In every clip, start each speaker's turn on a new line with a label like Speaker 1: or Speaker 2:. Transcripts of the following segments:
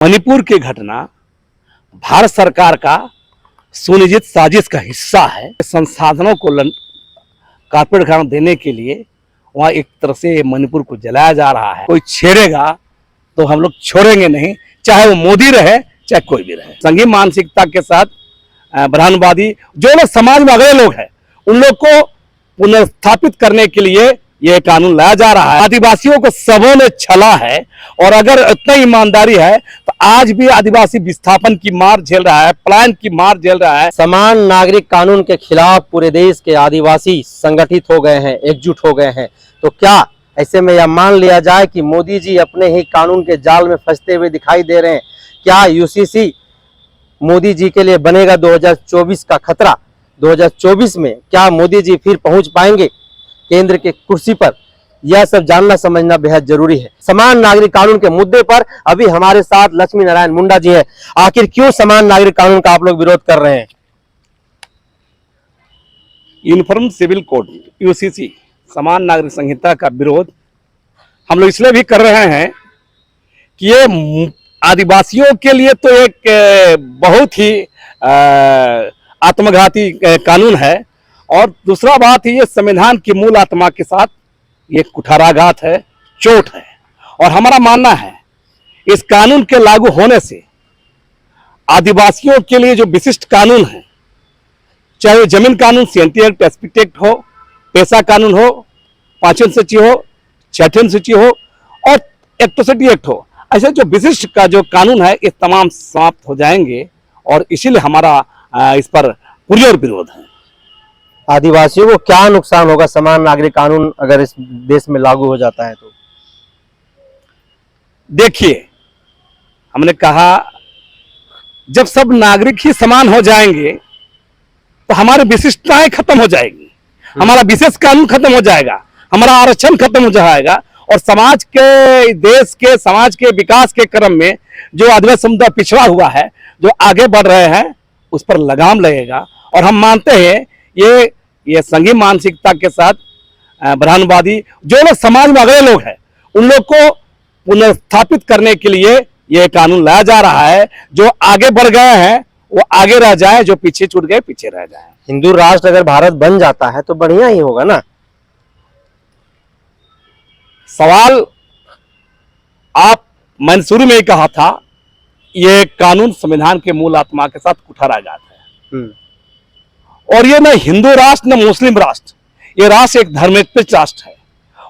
Speaker 1: मणिपुर की घटना भारत सरकार का सुनियोजित साजिश का हिस्सा है। संसाधनों को कारपोरेट घराना देने के लिए वहाँ एक तरह से मणिपुर को जलाया जा रहा है। कोई छेड़ेगा तो हम लोग छोड़ेंगे नहीं, चाहे वो मोदी रहे चाहे कोई भी रहे। संघीय मानसिकता के साथ ब्राह्मणवादी जो लोग समाज में अगले लोग हैं उन लोग को पुनर्स्थापित करने के लिए यह कानून लाया जा रहा है। आदिवासियों को सबों ने छला है और अगर इतना ईमानदारी है तो आज भी आदिवासी विस्थापन की मार झेल रहा है, पलायन की मार झेल रहा है।
Speaker 2: समान नागरिक कानून के खिलाफ पूरे देश के आदिवासी संगठित हो गए हैं, एकजुट हो गए हैं। तो क्या ऐसे में यह मान लिया जाए कि मोदी जी अपने ही कानून के जाल में फंसते हुए दिखाई दे रहे हैं? क्या यूसीसी मोदी जी के लिए बनेगा 2024 का खतरा? 2024 में क्या मोदी जी फिर पहुंच पाएंगे केंद्र के कुर्सी पर? यह सब जानना समझना बेहद जरूरी है। समान नागरिक कानून के मुद्दे पर अभी हमारे साथ लक्ष्मी नारायण मुंडा जी हैं। आखिर क्यों समान नागरिक कानून का आप लोग विरोध कर रहे हैं?
Speaker 1: यूनिफॉर्म सिविल कोड यूसीसी समान नागरिक संहिता का विरोध हम लोग इसलिए भी कर रहे हैं कि ये आदिवासियों के लिए तो एक बहुत ही आत्मघाती कानून है और दूसरा बात ही ये संविधान की मूल आत्मा के साथ ये कुठाराघात है, चोट है। और हमारा मानना है इस कानून के लागू होने से आदिवासियों के लिए जो विशिष्ट कानून है, चाहे वो जमीन कानून सीएनटी एक्ट, एसपीटी एक्ट हो, पैसा कानून हो, पांचवीं सूची हो, छठवीं सूची हो और एट्रोसिटी एक्ट हो, ऐसे जो विशिष्ट का जो कानून है ये तमाम समाप्त हो जाएंगे और इसीलिए हमारा इस पर पुरजोर विरोध है।
Speaker 2: आदिवासियों को क्या नुकसान होगा समान नागरिक कानून अगर इस देश में लागू हो जाता है तो?
Speaker 1: देखिए, हमने कहा जब सब नागरिक ही समान हो जाएंगे तो हमारी विशिष्टताएं खत्म हो जाएगी, हमारा विशेष कानून खत्म हो जाएगा, हमारा आरक्षण खत्म हो जाएगा और समाज के, देश के, समाज के विकास के क्रम में जो आदिवासी समुदाय पिछड़ा हुआ है, जो आगे बढ़ रहे हैं, उस पर लगाम लगेगा। और हम मानते हैं ये संघीय मानसिकता के साथ ब्राह्मणवादी जो लोग समाज में अगले लोग हैं उन लोग को पुनर्स्थापित करने के लिए यह कानून लाया जा रहा है। जो आगे बढ़ गए हैं वो आगे रह जाए, जो पीछे छूट गए पीछे रह जाए।
Speaker 2: हिंदू राष्ट्र अगर भारत बन जाता है तो बढ़िया ही होगा ना।
Speaker 1: सवाल मैंने शुरू में ही कहा था, ये कानून संविधान के मूल आत्मा के साथ कुठाराघात है। और ये न हिंदू राष्ट्र न मुस्लिम राष्ट्र, ये राष्ट्र एक धर्मनिरपेक्ष राष्ट्र है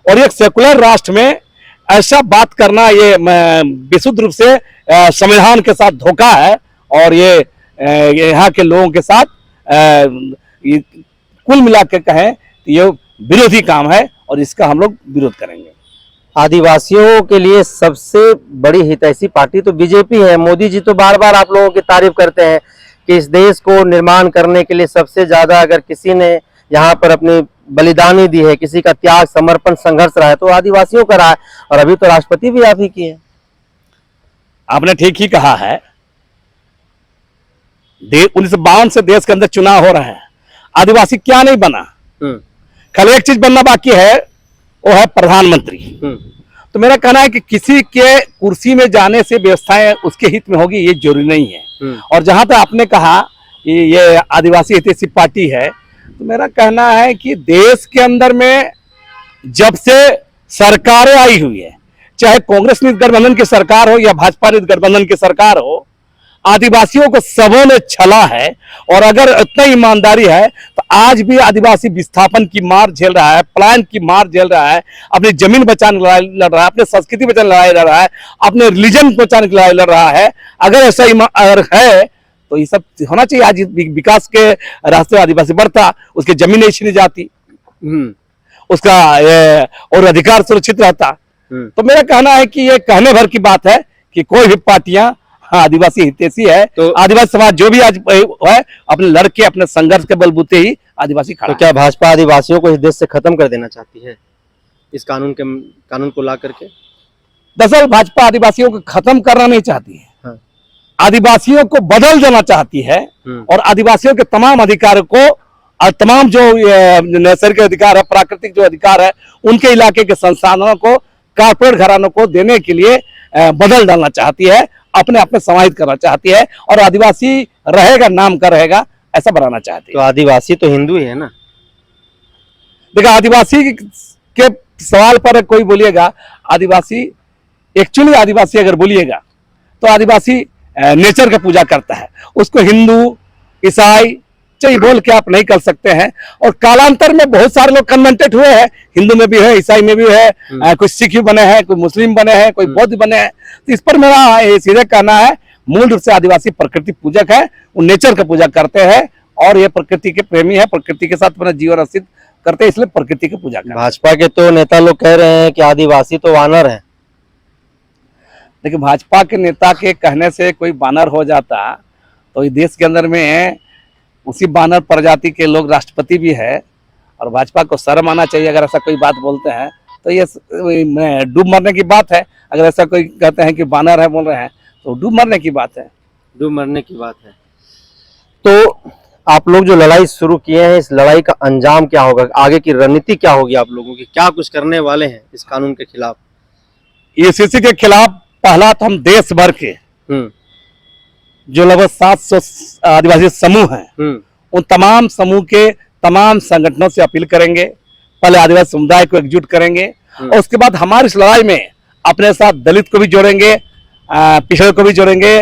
Speaker 1: और एक सेकुलर राष्ट्र में ऐसा बात करना ये विशुद्ध रूप से संविधान के साथ धोखा है और ये यहाँ के लोगों के साथ कुल मिला के कहें तो ये विरोधी काम है और इसका हम लोग विरोध करेंगे।
Speaker 2: आदिवासियों के लिए सबसे बड़ी हितैषी पार्टी तो बीजेपी है। मोदी जी तो बार बार आप लोगों की तारीफ करते हैं कि इस देश को निर्माण करने के लिए सबसे ज्यादा अगर किसी ने यहाँ पर अपनी बलिदानी दी है, किसी का त्याग, समर्पण, संघर्ष रहा है तो आदिवासियों का रहा है। और अभी तो राष्ट्रपति भी आप ही की है। आपने
Speaker 1: ठीक ही कहा है। 1952 से देश के अंदर चुनाव हो रहे हैं, आदिवासी क्या नहीं बना, कल एक चीज बनना बाकी है, वो है प्रधानमंत्री। तो मेरा कहना है कि किसी के कुर्सी में जाने से व्यवस्थाएं उसके हित में होगी ये जरूरी नहीं है। और जहां तक आपने कहा कि ये आदिवासी हितैषी पार्टी है, तो मेरा कहना है कि देश के अंदर में जब से सरकारें आई हुई है, चाहे कांग्रेस नीति गठबंधन की सरकार हो या भाजपा नीति गठबंधन की सरकार हो, आदिवासियों को सबों ने छला है और अगर इतना ईमानदारी है तो आज भी आदिवासी विस्थापन की मार झेल रहा है, पलायन की मार झेल रहा है, अपनी जमीन बचाने की लड़ाई लड़ रहा है, अपने संस्कृति बचाने की लड़ाई लड़ रहा है, अपने रिलीजन बचाने की लड़ाई लड़ रहा है। अगर ऐसा अगर है तो ये सब होना चाहिए। आज विकास के रास्ते आदिवासी बढ़ता, उसकी जमीन नहीं छीनी जाती, उसका और अधिकार सुरक्षित रहता। तो मेरा कहना है कि ये कहने भर की बात है कि कोई भी पार्टियां आदिवासी हितैषी है तो आदिवासी समाज जो भी आज है अपने लड़के अपने संघर्ष के बलबूते ही आदिवासी खड़ा।
Speaker 2: तो क्या भाजपा आदिवासियों को इस देश से खत्म कर देना चाहती है इस कानून को ला करके?
Speaker 1: दरअसल भाजपा आदिवासियों को खत्म करना नहीं चाहती है, हाँ। आदिवासियों को बदल देना चाहती है और आदिवासियों के तमाम अधिकारों को और तमाम जो नैसर्गिक अधिकार है, प्राकृतिक जो अधिकार है, उनके इलाके के संसाधनों को कारपोरेट घरानों को देने के लिए बदल डालना चाहती है। अपने आप में समाहित करना चाहती है और आदिवासी रहेगा, नाम का रहेगा, ऐसा बनाना चाहती
Speaker 2: तो
Speaker 1: है।
Speaker 2: आदिवासी तो हिंदू ही है ना।
Speaker 1: देखिए, आदिवासी के सवाल पर कोई बोलिएगा, आदिवासी एक्चुअली आदिवासी अगर बोलिएगा तो आदिवासी नेचर का पूजा करता है। उसको हिंदू, ईसाई चाहिए बोल के आप नहीं कर सकते हैं। और कालांतर में बहुत सारे लोग कन्वर्टेड हुए हैं, हिंदू में भी है, ईसाई में भी है, कोई सिख भी बने हैं, कोई मुस्लिम बने हैं, कोई बौद्ध बने हैं। तो इस पर मेरा ये सीधे कहना है, मूल रूप से आदिवासी प्रकृति पूजक है, वो नेचर का पूजा करते हैं और ये प्रकृति के प्रेमी है, प्रकृति के साथ अपना जीवन व्यतीत करते हैं, इसलिए प्रकृति की पूजा करते हैं।
Speaker 2: भाजपा के तो नेता लोग कह रहे हैं कि आदिवासी तो वानर है।
Speaker 1: देखिए, भाजपा के नेता के कहने से कोई बानर हो जाता तो इस देश के अंदर में उसी बानर प्रजाति के लोग राष्ट्रपति भी है, और भाजपा को शर्म आना चाहिए अगर ऐसा कोई बात बोलते हैं तो ये डूब मरने की बात है। अगर ऐसा कोई कहते हैं कि बानर है बोल रहे हैं तो डूब मरने की बात है।
Speaker 2: डूब मरने की बात है। तो आप लोग जो लड़ाई शुरू किए हैं, इस लड़ाई का अंजाम क्या होगा, आगे की रणनीति क्या होगी आप लोगों की, क्या कुछ करने वाले हैं इस कानून के खिलाफ?
Speaker 1: ईसीसी के खिलाफ पहला तो हम देश भर के जो लगभग 700 आदिवासी समूह हैं, उन तमाम समूह के तमाम संगठनों से अपील करेंगे। पहले आदिवासी समुदाय को एकजुट करेंगे और उसके बाद हमारी इस लड़ाई में अपने साथ दलित को भी जोड़ेंगे, पिछड़े को भी जोड़ेंगे,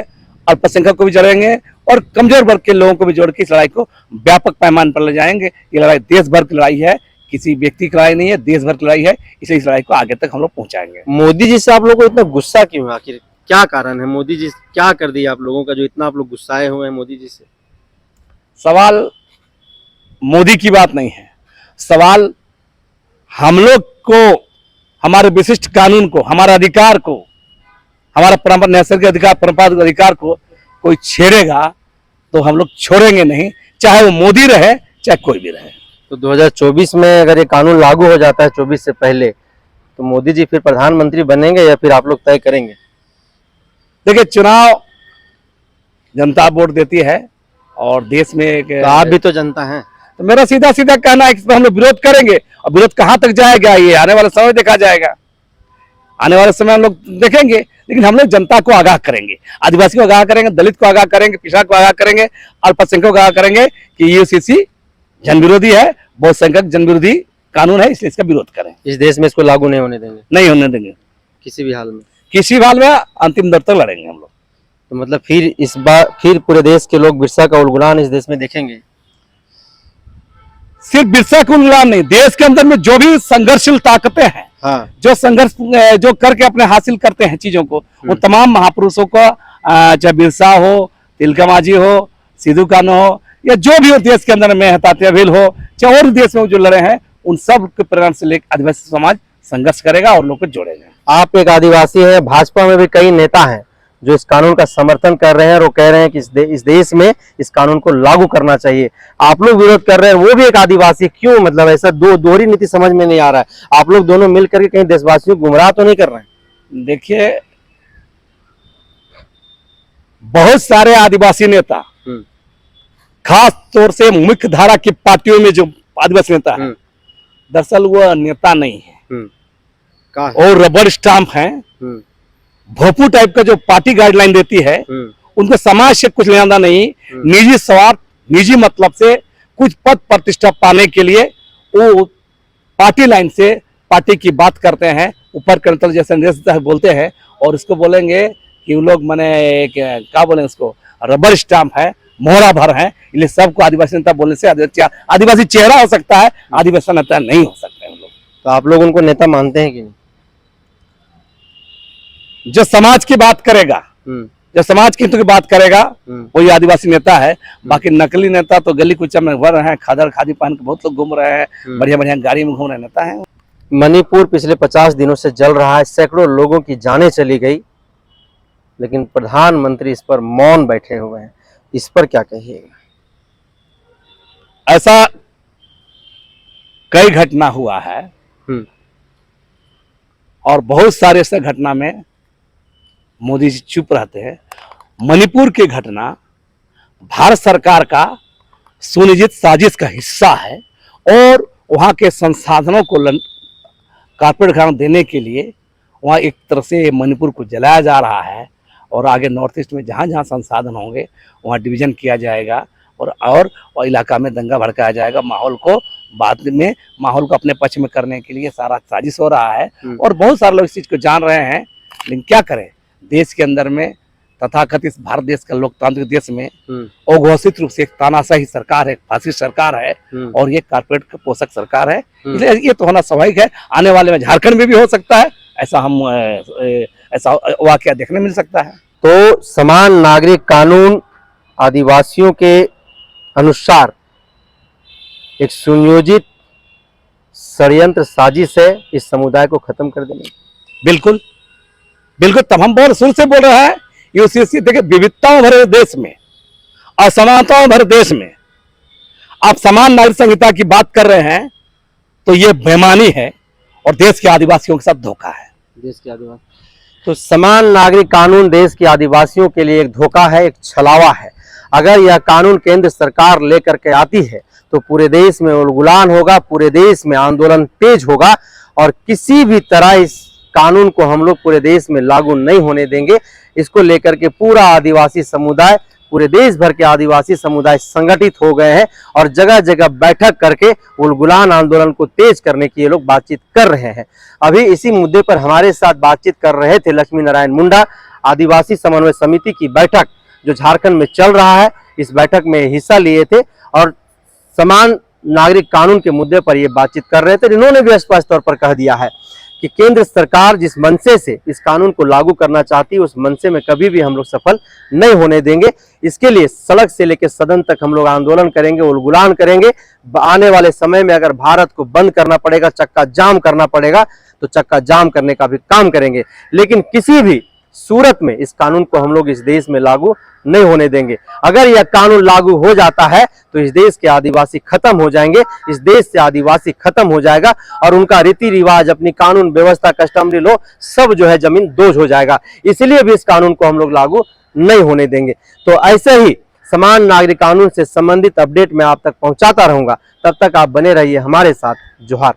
Speaker 1: अल्पसंख्यक को भी जोड़ेंगे और कमजोर वर्ग के लोगों को भी जोड़ के इस लड़ाई को व्यापक पैमाने पर ले जाएंगे। ये लड़ाई देश भर की लड़ाई है, किसी व्यक्ति की लड़ाई नहीं है, देश भर की लड़ाई है। इसलिए इस लड़ाई को आगे तक हम लोग पहुंचाएंगे।
Speaker 2: मोदी जी से आप लोगों को इतना गुस्सा क्यों है, आखिर क्या कारण है? मोदी जी क्या कर दिया आप लोगों का जो इतना आप लोग गुस्साए हुए हैं मोदी जी से?
Speaker 1: सवाल मोदी की बात नहीं है, सवाल हम लोग को, हमारे विशिष्ट कानून को, हमारे अधिकार को, हमारा परंपरा नैसर्गिक अधिकार, परंपरागत अधिकार को कोई छेड़ेगा तो हम लोग छोड़ेंगे नहीं, चाहे वो मोदी रहे चाहे कोई भी रहे।
Speaker 2: तो 2024 में अगर ये कानून लागू हो जाता है 24 से पहले, तो मोदी जी फिर प्रधानमंत्री बनेंगे या फिर आप लोग तय करेंगे?
Speaker 1: देखिए, चुनाव जनता वोट देती है और देश में एक
Speaker 2: तो आप भी तो जनता हैं।
Speaker 1: तो मेरा सीधा सीधा कहना है कि इस पर हम लोग विरोध करेंगे और विरोध कहां तक जाएगा ये आने वाले समय देखा जाएगा। आने वाले समय हम लोग देखेंगे, लेकिन हम लोग जनता को आगाह करेंगे, आदिवासी को आगाह करेंगे, दलित को आगाह करेंगे, पिछड़ा को आगाह करेंगे, अल्पसंख्यक को आगाह करेंगे कि यूसीसी जन विरोधी है, बहुसंख्यक जन विरोधी कानून है, इसलिए इसका विरोध करें।
Speaker 2: इस देश में इसको लागू नहीं होने देंगे?
Speaker 1: नहीं होने देंगे
Speaker 2: किसी भी हाल में?
Speaker 1: किसी भी हाल में अंतिम दर तक लड़ेंगे हम लोग।
Speaker 2: तो मतलब फिर इस बार फिर पूरे देश के लोग बिरसा का उलगुलान इस देश में देखेंगे?
Speaker 1: सिर्फ बिरसा का उलगुलान नहीं, देश के अंदर में जो भी संघर्षशील ताकतें हैं,
Speaker 2: हाँ।
Speaker 1: जो संघर्ष जो करके अपने हासिल करते हैं चीजों को, वो तमाम महापुरुषों को, चाहे बिरसा हो, तिलका मांझी हो, सिद्धू कान्हू हो, या जो भी हो देश के अंदर में, तात्या भील हो, चाहे और देश में जो लड़े हैं, उन सब के प्रेरणा से लेकर आदिवासी समाज संघर्ष करेगा और लोग को जोड़ेगा।
Speaker 2: आप एक आदिवासी हैं, भाजपा में भी कई नेता हैं जो इस कानून का समर्थन कर रहे हैं और वो कह रहे हैं कि इस देश में इस कानून को लागू करना चाहिए। आप लोग विरोध कर रहे हैं, वो भी एक आदिवासी, क्यों? मतलब ऐसा दोहरी नीति समझ में नहीं आ रहा है। आप लोग दोनों मिल करके कहीं देशवासियों को गुमराह तो नहीं कर रहे हैं?
Speaker 1: देखिए, बहुत सारे आदिवासी नेता, खास तौर से मुख्य धारा की पार्टियों में जो आदिवासी नेता है, दरअसल वो नेता नहीं है और रबर स्टाम्प है, भोपू टाइप का जो पार्टी गाइडलाइन देती है, उनको समाज से कुछ लेना नहीं, निजी स्वार्थ, निजी मतलब से कुछ पद प्रतिष्ठा पाने के लिए वो पार्टी लाइन से पार्टी की बात करते हैं, ऊपर कंट्रोल जैसे निर्देश बोलते हैं, और इसको बोलेंगे कि वो लोग मैंने एक क्या बोले उसको, रबर स्टाम्प है, मोहरा भर है। इसलिए सबको आदिवासी नेता बोलने से आदिवासी चेहरा हो सकता है, आदिवासी नेता नहीं हो सकते हैं लोग।
Speaker 2: तो आप लोग उनको नेता मानते हैं कि नहीं?
Speaker 1: जो समाज की बात करेगा, जो समाज के हितों की बात करेगा, वही आदिवासी नेता है। बाकी नकली नेता तो गली कुचा में भर रहे हैं, खादर खादी पहन के बहुत लोग घूम रहे हैं, बढ़िया बढ़िया गाड़ी में घूम रहे नेता हैं।
Speaker 2: मणिपुर पिछले 50 दिनों से जल रहा है, सैकड़ों लोगों की जानें चली गई, लेकिन प्रधानमंत्री इस पर मौन बैठे हुए हैं। इस पर क्या कहिएगा?
Speaker 1: ऐसा कई घटना हुआ है और बहुत सारे ऐसे घटना में मोदी जी चुप रहते हैं। मणिपुर की घटना भारत सरकार का सुनियोजित साजिश का हिस्सा है और वहां के संसाधनों को कारपोरेट घराना देने के लिए वहां एक तरह से मणिपुर को जलाया जा रहा है और आगे नॉर्थ ईस्ट में जहाँ जहाँ संसाधन होंगे वहाँ डिवीजन किया जाएगा और इलाका में दंगा भड़काया जाएगा। माहौल को बाद में माहौल को अपने पक्ष में करने के लिए सारा साजिश हो रहा है और बहुत सारे लोग इस चीज़ को जान रहे हैं। लेकिन क्या करें, देश के अंदर में तथाकथित भारत देश का लोकतांत्रिक देश में अघोषित रूप से एक तानाशाही सरकार है, फासिस्ट सरकार है और ये कारपोरेट पोषक सरकार है। इसलिए ये तो होना स्वाभाविक है। आने वाले में झारखंड में भी हो सकता है ऐसा वाकया देखने मिल सकता है।
Speaker 2: तो समान नागरिक कानून आदिवासियों के अनुसार एक सुनियोजित षड्यंत्र साजिश है इस समुदाय को खत्म कर देने।
Speaker 1: बिल्कुल बिल्कुल, तब हम बहुत शुरू से बोल रहे हैं ये देखिए, विविधताओं भरे देश में, असमानताओं भरे देश में आप समान नागरिक संहिता की बात कर रहे हैं तो ये बेईमानी है और देश के आदिवासियों के साथ धोखा है।
Speaker 2: देश के आदिवासी तो समान नागरिक कानून देश के आदिवासियों के लिए एक धोखा है, एक छलावा है। अगर यह कानून केंद्र सरकार लेकर के आती है तो पूरे देश में उलगुलान होगा, पूरे देश में आंदोलन तेज होगा और किसी भी तरह इस कानून को हम लोग पूरे देश में लागू नहीं होने देंगे। इसको लेकर के पूरा आदिवासी समुदाय, पूरे देश भर के आदिवासी समुदाय संगठित हो गए हैं और जगह जगह बैठक करके उलगुलान आंदोलन को तेज करने की ये लोग बातचीत कर रहे हैं। अभी इसी मुद्दे पर हमारे साथ बातचीत कर रहे थे लक्ष्मी नारायण मुंडा। आदिवासी समन्वय समिति की बैठक जो झारखंड में चल रहा है, इस बैठक में हिस्सा लिए थे और समान नागरिक कानून के मुद्दे पर ये बातचीत कर रहे थे। इन्होंने भी स्पष्ट तौर पर कह दिया है कि केंद्र सरकार जिस मनसे से इस कानून को लागू करना चाहती है उस मनसे में कभी भी हम लोग सफल नहीं होने देंगे। इसके लिए सड़क से लेकर सदन तक हम लोग आंदोलन करेंगे, उलगुलान करेंगे। आने वाले समय में अगर भारत को बंद करना पड़ेगा, चक्का जाम करना पड़ेगा तो चक्का जाम करने का भी काम करेंगे, लेकिन किसी भी सूरत में इस कानून को हम लोग इस देश में लागू नहीं होने देंगे। अगर यह कानून लागू हो जाता है तो इस देश के आदिवासी खत्म हो जाएंगे, इस देश से आदिवासी खत्म हो जाएगा और उनका रीति रिवाज, अपनी कानून व्यवस्था, कस्टमरी लॉ सब जो है जमीन दोज हो जाएगा। इसलिए भी इस कानून को हम लोग लागू नहीं होने देंगे। तो ऐसे ही समान नागरिक कानून से संबंधित अपडेट मैं आप तक पहुंचाता रहूंगा। तब तक आप बने रहिए हमारे साथ। जोहार।